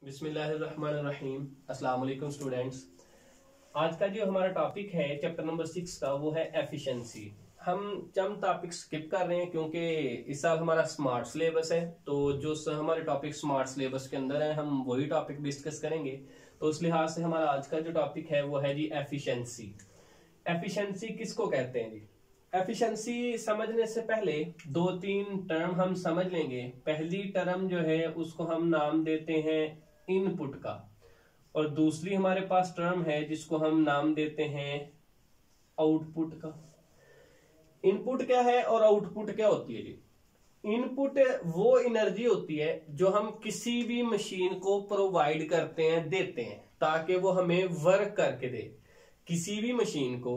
बिस्मिल्लाहिर्रहमानिर्रहीम। अस्सलाम वालेकुम स्टूडेंट्स। आज का जो हमारा टॉपिक है चैप्टर नंबर 6 का वो है एफिशिएंसी। हम चंद टॉपिक स्किप कर रहे हैं क्योंकि इस साल हमारा स्मार्ट सिलेबस है, तो जो हमारे टॉपिक स्मार्ट सिलेबस के अंदर है हम वही टॉपिक डिस्कस करेंगे। तो उस लिहाज से हमारा आज का जो टॉपिक है वो है जी एफिशिएंसी। एफिशिएंसी किसको कहते हैं जी? एफिशिएंसी समझने से पहले दो तीन टर्म हम समझ लेंगे। पहली टर्म जो है उसको हम नाम देते हैं इनपुट का, और दूसरी हमारे पास टर्म है जिसको हम नाम देते हैं आउटपुट का। इनपुट क्या है और आउटपुट क्या होती है जी? इनपुट वो एनर्जी होती है जो हम किसी भी मशीन को प्रोवाइड करते हैं, देते हैं, ताकि वो हमें वर्क करके दे। किसी भी मशीन को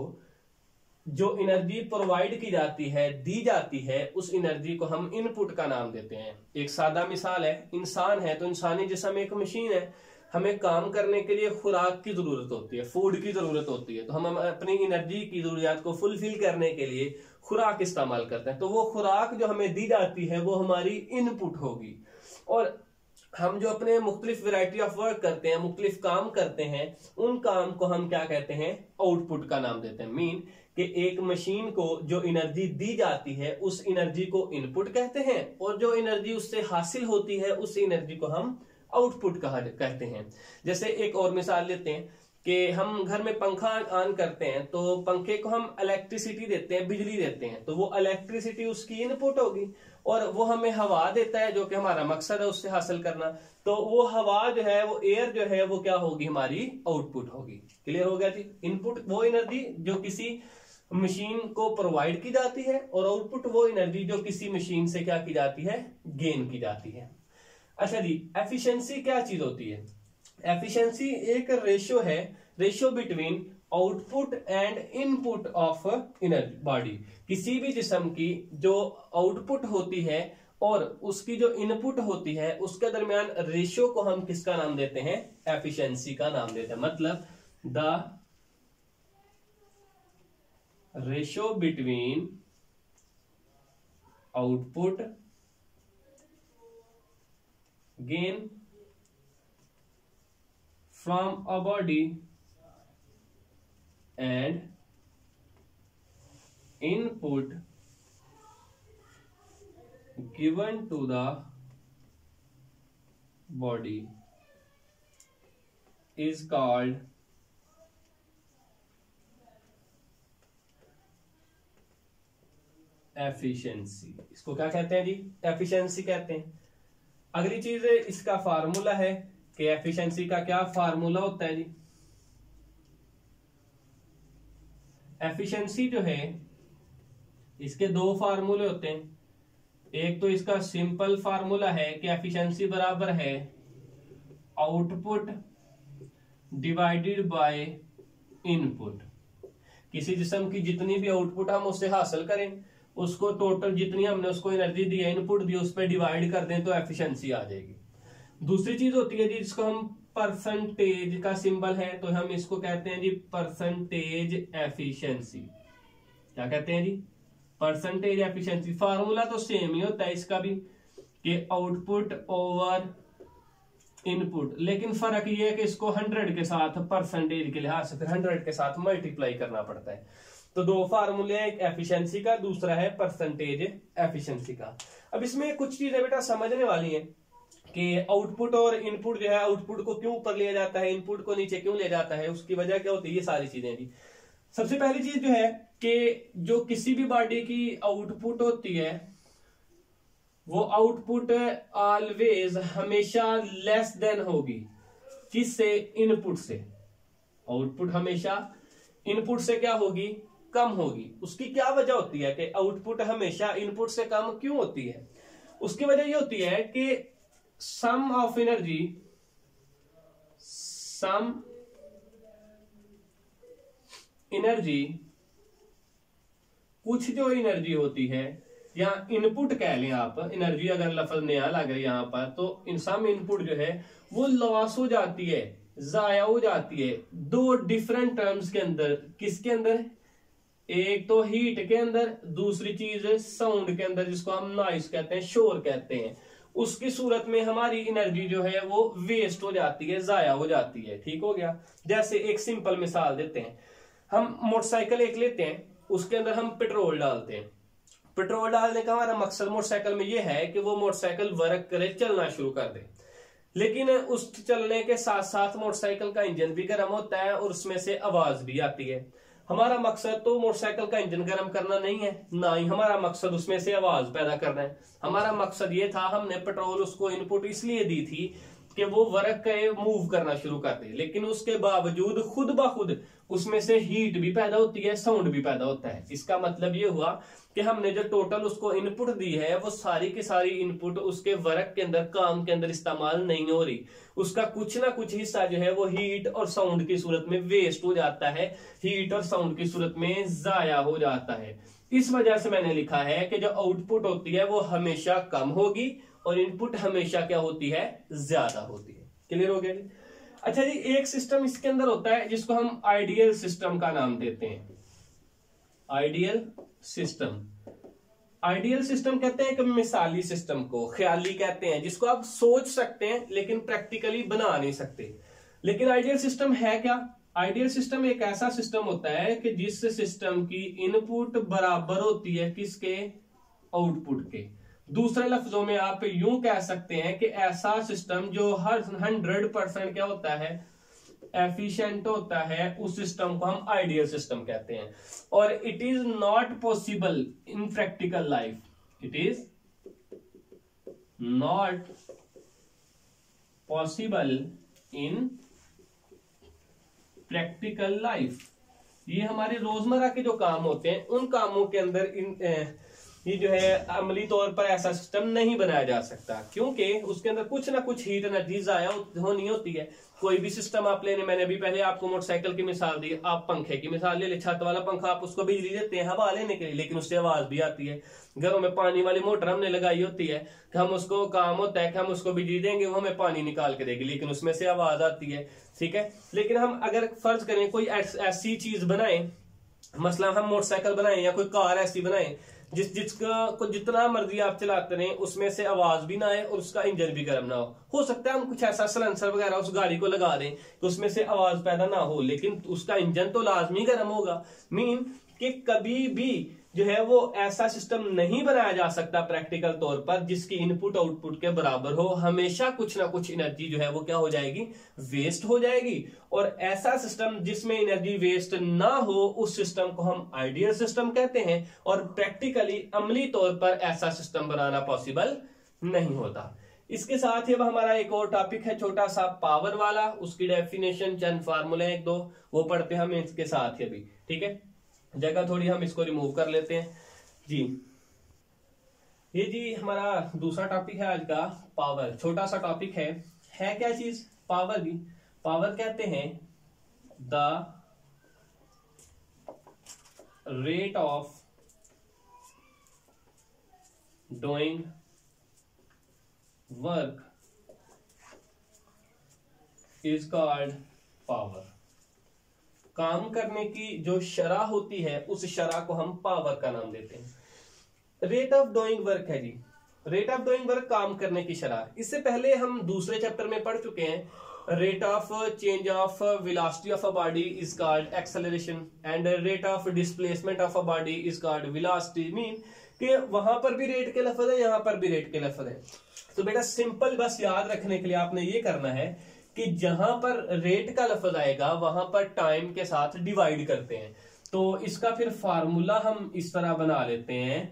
जो एनर्जी प्रोवाइड की जाती है, दी जाती है, उस एनर्जी को हम इनपुट का नाम देते हैं। एक सादा मिसाल है, इंसान है तो इंसानी जिस्म एक मशीन है। हमें काम करने के लिए खुराक की जरूरत होती है, फूड की जरूरत होती है, तो हम अपनी एनर्जी की जरूरियात को फुलफिल करने के लिए खुराक इस्तेमाल करते हैं। तो वो खुराक जो हमें दी जाती है वो हमारी इनपुट होगी। और हम जो अपने मुख्तलिफ वैरायटी ऑफ वर्क करते हैं, मुख्तलिफ काम करते हैं, उन काम को हम क्या कहते हैं? आउटपुट का नाम देते हैं। मीन कि एक मशीन को जो एनर्जी दी जाती है उस एनर्जी को इनपुट कहते हैं, और जो एनर्जी उससे हासिल होती है उस एनर्जी को हम आउटपुट कहते हैं। जैसे एक और मिसाल लेते हैं कि हम घर में पंखा ऑन करते हैं तो पंखे को हम इलेक्ट्रिसिटी देते हैं, बिजली देते हैं, तो वो इलेक्ट्रिसिटी उसकी इनपुट होगी। और वो हमें हवा देता है जो कि हमारा मकसद है उससे हासिल करना, तो वो हवा जो है, वो एयर जो है, वो क्या होगी? हमारी आउटपुट होगी। क्लियर हो गया जी? इनपुट वो एनर्जी जो किसी मशीन को प्रोवाइड की जाती है, और आउटपुट वो एनर्जी जो किसी मशीन से क्या की जाती है? गेन की जाती है। अच्छा जी, एफिशिएंसी क्या चीज होती है? एफिशिएंसी एक रेशियो है, ratio between output and input of energy body. किसी भी जिस्म की जो आउटपुट होती है और उसकी जो इनपुट होती है उसके दरमियान रेशियो को हम किसका नाम देते हैं? एफिशिएंसी का नाम देते हैं। मतलब the ratio between output gain from a body and input given to the body is called efficiency। इसको क्या कहते हैं जी? एफिशिएंसी कहते हैं। अगली चीज इसका फार्मूला है कि एफिशिएंसी का क्या फार्मूला होता है जी? एफिशिएंसी जो है इसके दो फार्मूले होते हैं। एक तो इसका सिंपल फार्मूला है कि एफिशिएंसी बराबर है आउटपुट डिवाइडेड बाय इनपुट। किसी जिस्म की जितनी भी आउटपुट हम उससे हासिल करें, उसको टोटल जितनी हमने उसको एनर्जी दी है, इनपुट दी, उस पर डिवाइड कर दें तो एफिशिएंसी आ जाएगी। दूसरी चीज होती है जी जिसको हम परसेंटेज का सिंबल है, तो हम इसको कहते हैं जी परसेंटेज एफिशिएंसी। क्या कहते हैं जी? Percentage efficiency. फार्मूला तो सेम ही होता है इसका भी कि आउटपुट ओवर इनपुट, लेकिन फर्क ये है कि इसको 100 के साथ परसेंटेज के लिहाज से फिर 100 के साथ मल्टीप्लाई करना पड़ता है। तो दो फार्मूले, एक एफिशिएंसी का, दूसरा है परसेंटेज एफिशिएंसी का। अब इसमें कुछ चीजें बेटा समझने वाली हैं कि आउटपुट और इनपुट जो है, आउटपुट को क्यों ऊपर लिया जाता है, इनपुट को नीचे क्यों लिया जाता है, उसकी वजह क्या होती है, ये सारी चीजें जी। सबसे पहली चीज जो है कि जो किसी भी बॉडी की आउटपुट होती है वो आउटपुट ऑलवेज हमेशा लेस देन होगी किससे? इनपुट से। आउटपुट हमेशा इनपुट से क्या होगी? कम होगी। उसकी क्या वजह होती है कि आउटपुट हमेशा इनपुट से कम क्यों होती है? उसकी वजह ये होती है कि सम ऑफ एनर्जी, सम एनर्जी, कुछ जो एनर्जी होती है, या इनपुट कह लें आप, एनर्जी अगर लफ्ज नया लग रहा है यहां पर, तो इन सम इनपुट जो है वो लॉस हो जाती है, जाया हो जाती है दो डिफरेंट टर्म्स के अंदर। किसके अंदर? एक तो हीट के अंदर, दूसरी चीज साउंड के अंदर, जिसको हम नॉइस कहते हैं, शोर कहते हैं। उसकी सूरत में हमारी एनर्जी जो है वो वेस्ट हो जाती है, जाया हो जाती है। ठीक हो गया। जैसे एक सिंपल मिसाल देते हैं, हम मोटरसाइकिल एक लेते हैं, उसके अंदर हम पेट्रोल डालते हैं। पेट्रोल डालने का हमारा मकसद मोटरसाइकिल में यह है कि वो मोटरसाइकिल वर्क करे, चलना शुरू कर दे। लेकिन उस चलने के साथ साथ मोटरसाइकिल का इंजन भी गर्म होता है और उसमें से आवाज भी आती है। हमारा मकसद तो मोटरसाइकिल का इंजन गर्म करना नहीं है, ना ही हमारा मकसद उसमें से आवाज पैदा करना है। हमारा मकसद ये था, हमने पेट्रोल उसको इनपुट इसलिए दी थी कि वो वर्क करे, मूव करना शुरू कर दे। लेकिन उसके बावजूद खुद ब खुद उसमें से हीट भी पैदा होती है, साउंड भी पैदा होता है। इसका मतलब ये हुआ कि हमने जो टोटल उसको इनपुट दी है वो सारी की सारी इनपुट उसके वर्क के अंदर, काम के अंदर इस्तेमाल नहीं हो रही। उसका कुछ ना कुछ हिस्सा जो है वो हीट और साउंड की सूरत में वेस्ट हो जाता है, हीट और साउंड की सूरत में जाया हो जाता है। इस वजह से मैंने लिखा है कि जो आउटपुट होती है वो हमेशा कम होगी और इनपुट हमेशा क्या होती है, ज्यादा होती है। क्लियर हो गया जी। अच्छा जी, एक सिस्टम इसके अंदर होता है जिसको हम आइडियल सिस्टम का नाम देते हैं। आइडियल सिस्टम, आइडियल सिस्टम कहते हैं कि मिसाली सिस्टम को, ख्याली कहते हैं, जिसको आप सोच सकते हैं लेकिन प्रैक्टिकली बना नहीं सकते। लेकिन आइडियल सिस्टम है क्या? आइडियल सिस्टम एक ऐसा सिस्टम होता है कि जिस सिस्टम की इनपुट बराबर होती है किसके, आउटपुट के। दूसरे लफ्जों में आप यूं कह सकते हैं कि ऐसा सिस्टम जो हर 100% क्या होता है, एफिशिएंट होता है, उस सिस्टम को हम आइडियल सिस्टम कहते हैं। और it is not possible in practical life, it is not possible in practical life. ये हमारे रोजमर्रा के जो काम होते हैं उन कामों के अंदर ये जो है अमली तौर पर ऐसा सिस्टम नहीं बनाया जा सकता, क्योंकि उसके अंदर कुछ ना कुछ हीट एनर्जी जाया होनी होती है। कोई भी सिस्टम आप लेने, मैंने भी पहले आपको मोटरसाइकिल की मिसाल दी, आप पंखे की मिसाल ले ले। छत वाला पंखा आप उसको बिजली देते हैं हवा लेने के लिए, लेकिन उससे आवाज भी आती है। घरों में पानी वाली मोटर हमने लगाई होती है, कि हम उसको काम होता है कि हम उसको बिजली देंगे, वो हमें पानी निकाल के देगी, लेकिन उसमें से आवाज आती है। ठीक है। लेकिन हम अगर फर्ज करें कोई ऐसी चीज बनाए, मसला हम मोटरसाइकिल बनाए या कोई कार ऐसी बनाए जिसका जितना मर्जी आप चलाते रहें उसमें से आवाज भी ना आए और उसका इंजन भी गर्म ना हो सकता है हम कुछ ऐसा सलेंसर वगैरह उस गाड़ी को लगा दें तो उसमें से आवाज पैदा ना हो, लेकिन उसका इंजन तो लाजमी गर्म होगा। मीन कि कभी भी जो है वो ऐसा सिस्टम नहीं बनाया जा सकता प्रैक्टिकल तौर पर जिसकी इनपुट आउटपुट के बराबर हो। हमेशा कुछ ना कुछ एनर्जी जो है वो क्या हो जाएगी, वेस्ट हो जाएगी। और ऐसा सिस्टम जिसमें एनर्जी वेस्ट ना हो उस सिस्टम को हम आइडियल सिस्टम कहते हैं। और प्रैक्टिकली अमली तौर पर ऐसा सिस्टम बनाना पॉसिबल नहीं होता। इसके साथ ही अब हमारा एक और टॉपिक है छोटा सा, पावर वाला। उसकी डेफिनेशन, चंद फार्मूले एक दो वो पढ़ते हैं हम इसके साथ ही अभी। ठीक है, जगह थोड़ी हम इसको रिमूव कर लेते हैं जी। ये जी हमारा दूसरा टॉपिक है आज का, पावर। छोटा सा टॉपिक है क्या चीज, पावर। भी पावर कहते हैं the rate of doing work is called power. काम करने की जो शरह होती है उस शरह को हम पावर का नाम देते हैं। रेट ऑफ डूइंग वर्क है जी, रेट ऑफ डूइंग वर्क काम करने की शरह। इससे पहले हम दूसरे चैप्टर में पढ़ चुके हैं, rate of change of velocity of a body is called acceleration and rate of displacement of a body is called velocity. Mean कि वहां पर भी रेट के लफ्ज है, यहां पर भी रेट के लफ्ज है। तो बेटा सिंपल बस याद रखने के लिए आपने ये करना है कि जहां पर रेट का लफ्ज आएगा वहां पर टाइम के साथ डिवाइड करते हैं। तो इसका फिर फार्मूला हम इस तरह बना लेते हैं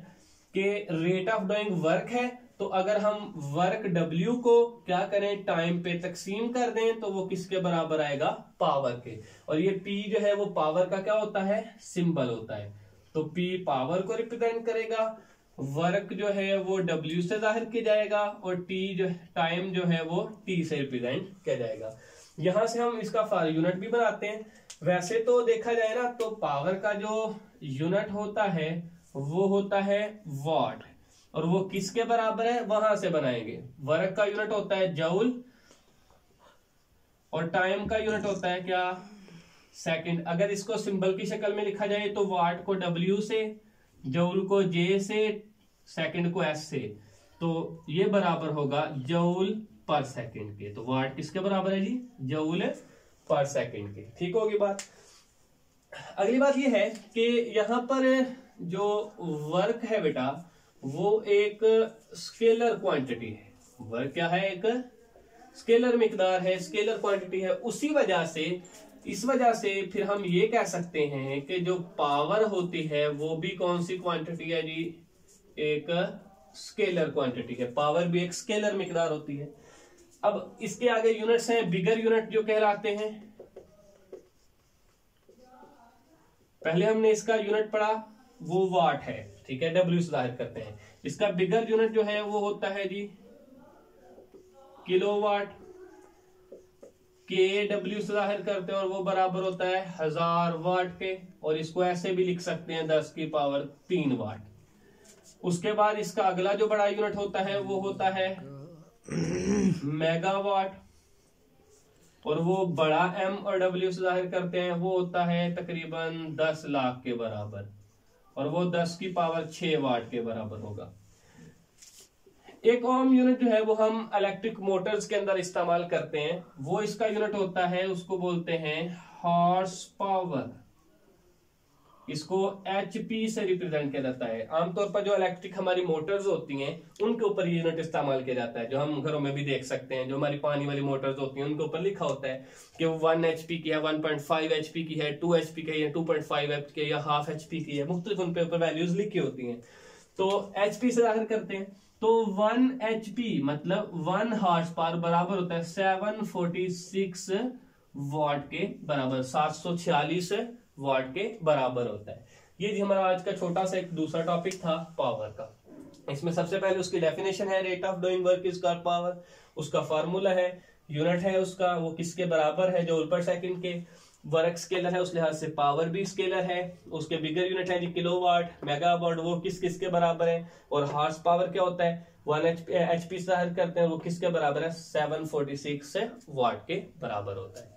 कि रेट ऑफ डूइंग वर्क है तो अगर हम वर्क W को क्या करें, टाइम पे तकसीम कर दें तो वो किसके बराबर आएगा, पावर के। और ये P जो है वो पावर का क्या होता है, सिंबल होता है। तो P पावर को रिप्रेजेंट करेगा, वर्क जो है वो W से जाहिर किया जाएगा और T जो टाइम जो है वो T से रिप्रेजेंट किया जाएगा। यहां से हम इसका यूनिट भी बनाते हैं। वैसे तो देखा जाए ना तो पावर का जो यूनिट होता है वो होता है वॉट, और वो किसके बराबर है वहां से बनाएंगे। वर्क का यूनिट होता है जूल और टाइम का यूनिट होता है क्या, सेकंड। अगर इसको सिंबल की शक्ल में लिखा जाए तो वाट को W से, जूल को J से, सेकंड को S से। तो ये बराबर होगा जूल पर सेकंड के। तो वाट किसके बराबर है जी? जूल पर सेकंड के। ठीक होगी बात। अगली बात ये है कि यहां पर जो वर्क है बेटा वो एक स्केलर क्वांटिटी है। वर्क क्या है? एक स्केलर मिकदार है, स्केलर क्वांटिटी है। उसी वजह से, इस वजह से फिर हम ये कह सकते हैं कि जो पावर होती है वो भी कौन सी क्वांटिटी है जी? एक स्केलर क्वांटिटी है। पावर भी एक स्केलर मिकदार होती है। अब इसके आगे यूनिट्स हैं, बिगर यूनिट जो कहलाते हैं। पहले हमने इसका यूनिट पढ़ा, वो वाट है, ठीक है, डब्ल्यू से जाहिर करते हैं। इसका बिगर यूनिट जो है वो होता है जी किलोवाट, के डब्ल्यू से जाहिर करते हैं और वो बराबर होता है 1000 वाट के। और इसको ऐसे भी लिख सकते हैं 10 की पावर 3 वाट। उसके बाद इसका अगला जो बड़ा यूनिट होता है वो होता है मेगावाट, और वो बड़ा एम और डब्ल्यू से जाहिर करते हैं, वो होता है तकरीबन 10 लाख के बराबर, और वो 10 की पावर 6 वाट के बराबर होगा। एक ओम यूनिट जो है वो हम इलेक्ट्रिक मोटर्स के अंदर इस्तेमाल करते हैं। वो इसका यूनिट होता है, उसको बोलते हैं हॉर्स पावर। इसको एचपी से रिप्रेजेंट किया जाता है। आमतौर पर जो इलेक्ट्रिक हमारी मोटर्स होती हैं उनके ऊपर ये यूनिट इस्तेमाल किया जाता है, जो हम घरों में भी देख सकते हैं। जो हमारी पानी वाली मोटर्स होती हैं उनके ऊपर लिखा होता है कि वो 1 HP की है, 1.5 HP की है, 2 HP की है, 2.5 HP की है, या हाफ HP की है। मुख्तलिफ उन पे ऊपर वैल्यूज लिखी होती हैं। तो एचपी से जाहिर करते हैं। तो 1 HP मतलब 1 हॉर्स पावर बराबर होता है 746 वाट के बराबर, 746 वाट के बराबर होता है। ये जी हमारा आज का छोटा सा एक दूसरा टॉपिक था पावर का। इसमें सबसे पहले उसकी डेफिनेशन है, rate of doing work is called power. उसका फार्मूला है, यूनिट है उसका, वो किसके बराबर है? जूल पर सेकंड के। वर्क स्केलर है, उस लिहाज से पावर भी स्केलर है। उसके बिगर यूनिट है जी किलोवाट, मेगावाट, वो किस किसके बराबर है। और हॉर्स पावर क्या होता है? 1 HP से जाहिर करते हैं, वो किसके बराबर है? 746 वाट के बराबर होता है।